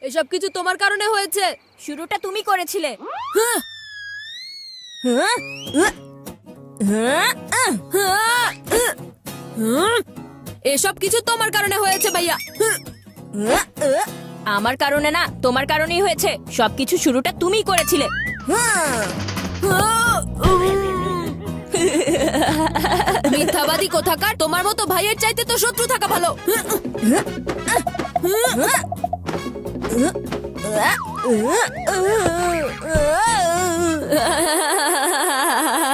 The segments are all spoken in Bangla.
এসব কিছু তোমার কারণে হয়েছে। শুরুটা তুমি করেছিলে। এসব কিছু তোমার কারণে হয়েছে ভাইয়া। আমার কারণে না, তোমার কারণেই হয়েছে। সবকিছু শুরুটা তুমিই করেছিলে। মিথ্যাবাদী কোথাকার, তোমার মতো ভাইয়ের চাইতে তো শত্রু থাকা ভালো।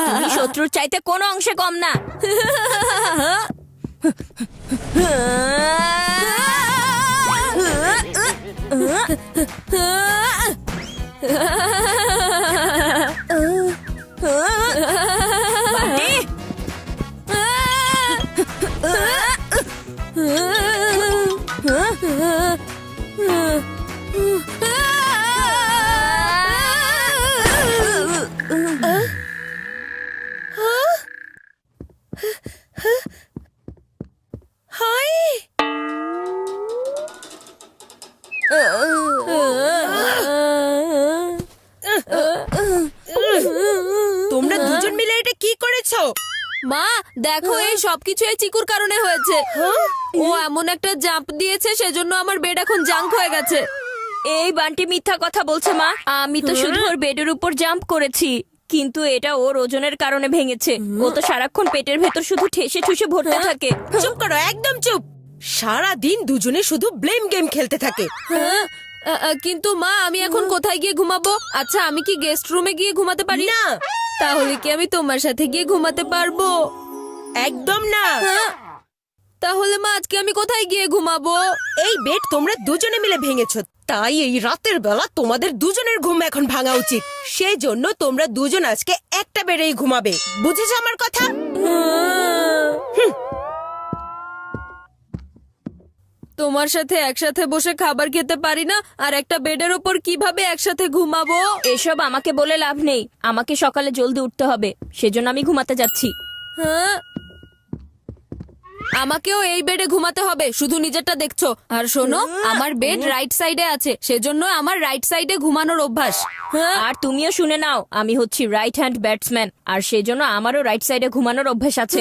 তুমি শত্রুর চাইতে কোনো অংশে কম না। বান্টি! তোমরা দুজন মিলে এটা কি করেছো? মা দেখো, এই সবকিছু এই চিকুর কারণে হয়েছে। ও এমন একটা জাম্প দিয়েছে, সেজন্য আমার বেড এখন জাঙ্ক হয়ে গেছে। এই বান্টি মিথ্যা কথা বলছে মা। আমি তো শুধু ওর বেডের উপর জাম্প করেছি, কিন্তু এটা ওর ওজনের কারণে ভেঙেছে। ও তো সারাক্ষণ পেটের ভেতর শুধু ঠেসে ঠুসে ভরতে থাকে। চুপ করো, একদম চুপ। সারা দিন দুজনে শুধু ব্লেম গেম খেলতে থাকে। কিন্তু মা, আমি এখন কোথায় গিয়ে ঘুমাবো? আচ্ছা, আমি কি গেস্ট রুমে গিয়ে ঘুমাতে পারি? না, তাহলে কি আমি তোমার সাথে গিয়ে ঘুমাতে পারবো? একদম না। তাহলে মা, আজকে আমি কোথায় গিয়ে ঘুমাবো? এই বেড তোমরা দুজনে মিলে ভেঙেছো, তাই এই রাতের বেলা তোমাদের দুজনের ঘুম এখন ভাঙা উচিত। সেই জন্য তোমরা দুজন আজকে একটা বেডেই ঘুমাবে, বুঝেছো আমার কথা? তোমার সাথে একসাথে বসে খাবার খেতে পারি না, আর একটা বেডের ওপর কিভাবে একসাথে ঘুমাবো? এসব আমাকে বলে লাভ নেই। আমাকে সকালে জলদি উঠতে হবে, সেজন্য আমি ঘুমাতে যাচ্ছি। হ্যাঁ, আমাকেও এই বেডে ঘুমাতে হবে, শুধু নিজেরটা দেখছো। আর শোনো, আমার বেড রাইট সাইডে আছে, সেজন্য আমার রাইট সাইডে ঘুমানোর অভ্যাস। হ্যাঁ, আর তুমিও শুনে নাও, আমি হচ্ছি রাইট হ্যান্ড ব্যাটসম্যান, আর সেজন্য আমারও রাইট সাইডে ঘুমানোর অভ্যাস আছে।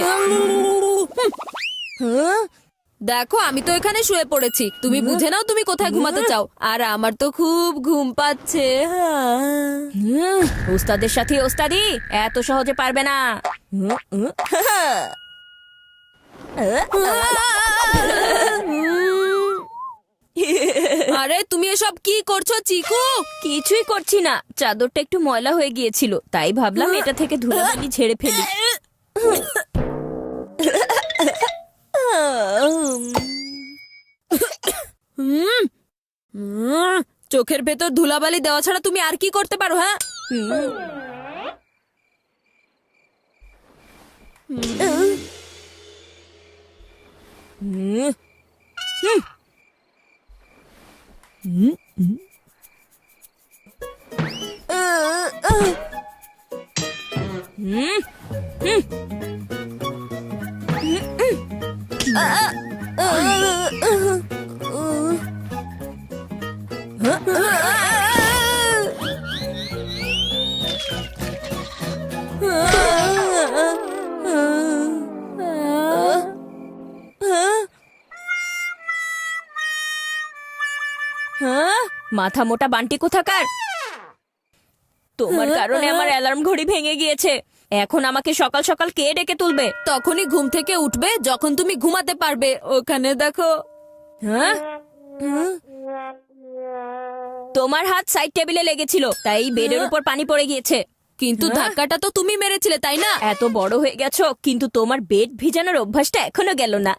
দেখো, আমি তো এখানে শুয়ে পড়েছি, তুমি বুঝে নাও তুমি কোথায় ঘুমাতে চাও। আর আমার তো খুব ঘুম পাচ্ছে। ওস্তাদের সাথে ওস্তাদি এত সহজে পারবে না। আরে তুমি এসব কি করছো চিকু? কিছুই করছি না, চাদরটা একটু ময়লা হয়ে গিয়েছিল, তাই ভাবলাম এটা থেকে ধুলাবালি ঝেড়ে ফেলি। চোখের ভেতর ধুলাবালি দেওয়া ছাড়া তুমি আর কি করতে পারো? হ্যাঁ, মাথা মোটা বান্টি কোথাকার, তোমার কারণে আমার অ্যালার্ম ঘড়ি ভেঙে গিয়েছে। এখন আমাকে সকাল সকাল কে ডেকে তুলবে? তখনই ঘুম থেকে উঠবে যখন তুমি ঘুমাতে পারবে। ওখানে দেখো। হ্যাঁ, তোমার হাত সাইড টেবিলে লেগেছিল, তাই বেডের উপর পানি পড়ে গিয়েছে। কিন্তু ধাক্কাটা তো তুমি মেরেছিলে, তাই না? এত বড় হয়ে গেছো, কিন্তু তোমার বেড ভিজানোর অভ্যাসটা এখনো গেল না।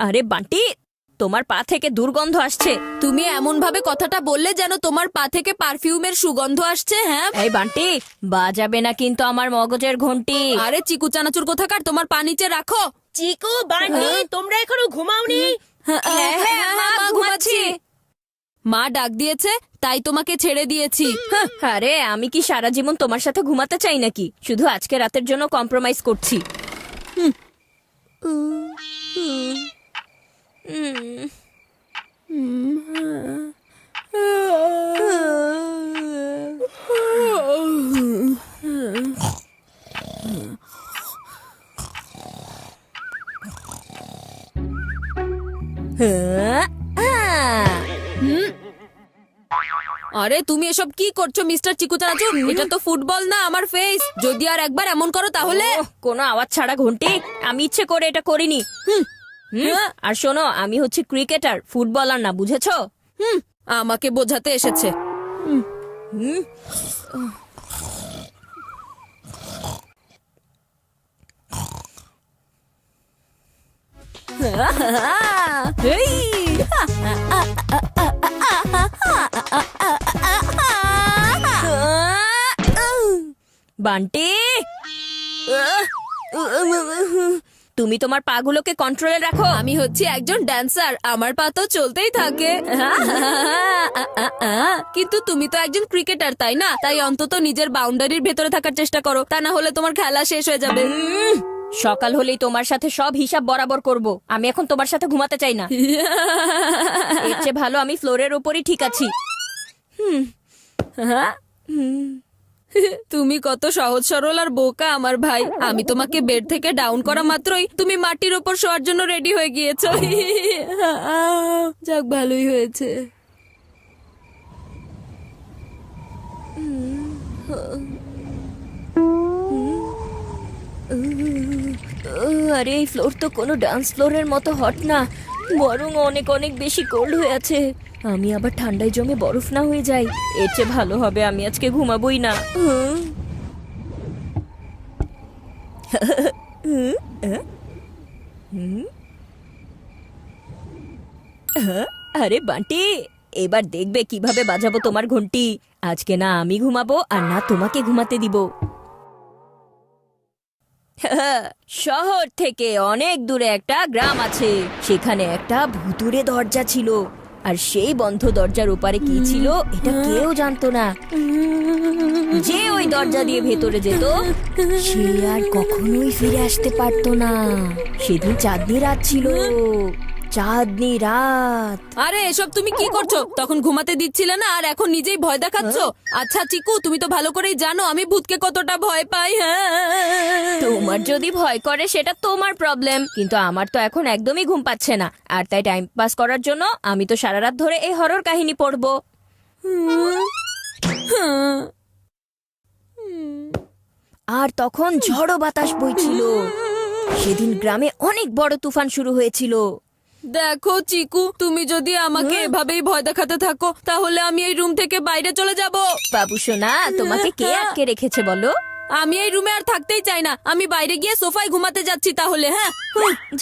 আরে বান্টি, তোমার পা থেকে দুর্গন্ধ আসছে। তুমি এমন ভাবে কথাটা বললে যেন তোমার পা থেকে পারফিউমের সুগন্ধ আসছে। হ্যাঁ, এই বান্টি, বাজাবে না কিন্তু আমার মগজের ঘন্টি। আরে চিকু চানাচুর কোথাকার, তোমার পা নিচে রাখো। চিকু, বান্টি, তোমরা এখনো ঘুমাওনি? হ্যাঁ, মা, ঘুমাচ্ছি। মা ডাক দিয়েছে তাই তোমাকে ছেড়ে দিয়েছি। আরে আমি কি সারা জীবন তোমার সাথে ঘুমাতে চাই নাকি? শুধু আজকে রাতের জন্য কম্প্রোমাইজ করছি। আরে তুমি এসব কি করছো মিস্টার চিকু চানাচুর? এটা তো ফুটবল না, আমার ফেস। যদি আর একবার এমন করো তাহলে। কোনো আওয়াজ ছাড়া ঘন্টি, আমি ইচ্ছে করে এটা করিনি। আর শোনো, আমি হচ্ছে ক্রিকেটার, ফুটবলার না, বুঝেছো? আমাকে বোঝাতে এসেছে। বান্টি, তুমি তোমার পাগুলোকে কন্ট্রোলে রাখো। আমি হচ্ছি একজন ড্যান্সার, আমার পা তো চলতেই থাকে। কিন্তু তুমি তো একজন ক্রিকেটার, তাই না? তাই অন্তত নিজের বাউন্ডারির ভেতরে থাকার চেষ্টা করো, তা না হলে তোমার খেলা শেষ হয়ে যাবে। সকাল হলেই তোমার সাথে সব হিসাব বরাবর করব। আমি এখন তোমার সাথে ঘুমাতে চাই না। এর চেয়ে ভালো আমি ফ্লোরের ওপরই ঠিক আছি। তুমি কত সহজ সরল আর বোকা আমার ভাই। আমি তোমাকে বেড থেকে ডাউন করা মাত্রই তুমি মাটির ওপর শোয়ার জন্য রেডি হয়ে গিয়েছো। যাক, ভালোই হয়েছে। আরে এই ফ্লোর তো কোনো ডান্স ফ্লোরের মতো হট না, বরং অনেক অনেক বেশি কোল্ড হয়ে আছে। আমি আবার ঠান্ডায় জমে বরফ না হয়ে যাই। এর চেয়ে ভালো হবে আমি আজকে ঘুমাবোই না। আরে বান্টি, এবার দেখবে কিভাবে বাজাবো তোমার ঘন্টি। আজকে না আমি ঘুমাবো আর না তোমাকে ঘুমাতে দিব। শহর থেকে অনেক দূরে একটা গ্রাম আছে, সেখানে একটা ভুতুড়ে দরজা ছিল। আর সেই বন্ধ দরজার ওপারে কি ছিল এটা কেউ জানতো না। যে ওই দরজা দিয়ে ভেতরে যেত সে আর কখনোই ফিরে আসতে পারতো না। সেদিন চাঁদনি রাত ছিল, চাঁদনি রাত। আরে এসব তুমি কি করছো? তখন ঘুমাতে দিচ্ছিলে না আর এখন নিজেই ভয় দেখাচ্ছ। আচ্ছা চিকু, তুমি তো ভালো করেই জানো আমি ভূতকে কতটা ভয় পাই। হ্যাঁ, তোমার যদি ভয় করে সেটা তোমার প্রবলেম, কিন্তু আমার তো এখন একদমই ঘুম পাচ্ছে না। আর তাই টাইম পাস করার জন্য আমি তো সারা রাত ধরে এই হরর কাহিনী পড়বো। আর তখন ঝড়ো বাতাস বইছিল। সেদিন গ্রামে অনেক বড় তুফান শুরু হয়েছিল। দেখো চিকু, তুমি যদি আমাকে এভাবেই ভয় দেখাতে থাকো তাহলে আমি এই রুম থেকে বাইরে চলে যাব। বাবু সোনা, তোমাকে কে আটকে রেখেছে বলো? আমি এই রুমে আর থাকতেই চাই না, আমি বাইরে গিয়ে সোফায় ঘুমাতে যাচ্ছি তাহলে। হ্যাঁ,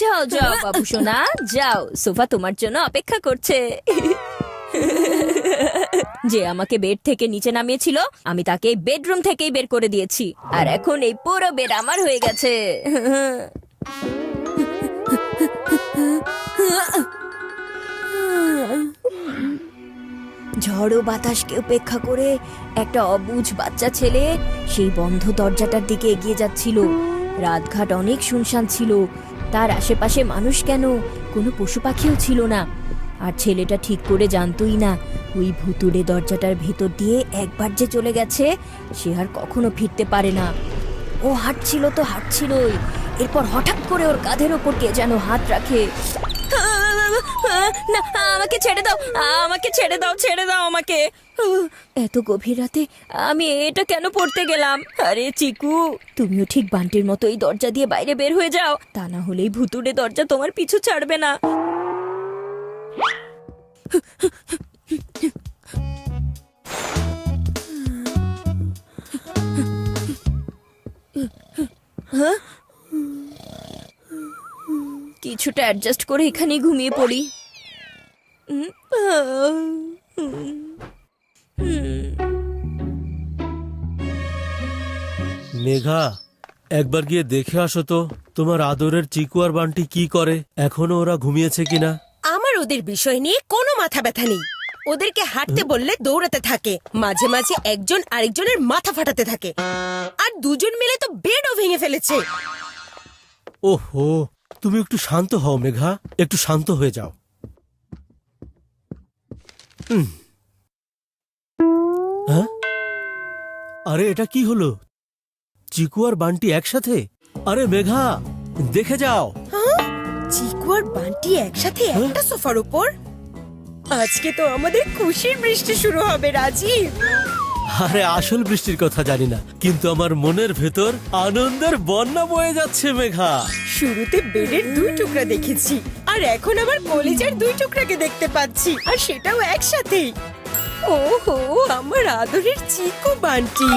যাও যাও বাবু সোনা, যাও, সোফা তোমার জন্য অপেক্ষা করছে। যে আমাকে বেড থেকে নিচে নামিয়েছিল আমি তাকে বেডরুম থেকেই বের করে দিয়েছি, আর এখন এই পুরো বেড আমার হয়ে গেছে। ঝড়ো বাতাসকে উপেক্ষা করে একটা অবুঝ বাচ্চা ছেলে সেই বন্ধ দরজাটার দিকে এগিয়ে যাচ্ছিল। রাতঘাট অনেক শুনশান ছিল, তার আশেপাশে মানুষ কেন, কোনো পশু পাখিও ছিল না। আর ছেলেটা ঠিক করে জানতোই না ওই ভুতুড়ে দরজাটার ভেতর দিয়ে একবার যে চলে গেছে সে আর কখনো ফিরতে পারে না। ও হাঁটছিল তো হাঁটছিলই, এরপর হঠাৎ করে ওর কাঁধের ওপর কে যেন হাত রাখে। না, আমাকে ছেড়ে দাও, আমাকে ছেড়ে দাও, ছেড়ে দাও আমাকে। এত গভীর রাতে আমি এটা কেন পড়তে গেলাম? আরে চিকু, তুমিও ঠিক বান্টির মতো এই দরজা দিয়ে বাইরে বের হয়ে যাও, তা না হলেই ভুতুড়ে দরজা তোমার পিছু ছাড়বে না। কিছুটা অ্যাডজাস্ট করে এখানেই ঘুমিয়ে পড়ি। মেঘা, একবার গিয়ে দেখে আসো তো তোমার আদরের চিকু আর বান্টি কি করে, এখনো ওরা ঘুমিয়েছে কিনা। আমার ওদের বিষয় নিয়ে কোনো মাথা ব্যথা নেই। ওদেরকে হাঁটতে বললে দৌড়াতে থাকে, মাঝে মাঝে একজন আরেকজনের মাথা ফাটাতে থাকে, আর দুজন মিলে তো বেডও ভেঙে ফেলেছে। ওহো, তুমি একটু শান্ত হও মেঘা, একটু শান্ত হয়ে যাও। হ্যাঁ, আরে এটা কি হলো? চিকু আর বান্টি একসাথে? আরে মেঘা, দেখে যাও। চিকু আর বান্টি একসাথে একটা সোফার উপর? আজকে তো আমাদের খুশির বৃষ্টি শুরু হবে রাজীব। আরে আসল বৃষ্টির কথা জানি না, কিন্তু আমার মনের ভেতর আনন্দের বন্যা বয়ে যাচ্ছে মেঘা। শুরুতে বেডের 2 টুকরা দেখেছি, আর এখন আমার কলিজার 2 টুকরাকে দেখতে পাচ্ছি, আর সেটাও একসাথেই। ওহো, আমার আদরের চিকু বান্টি।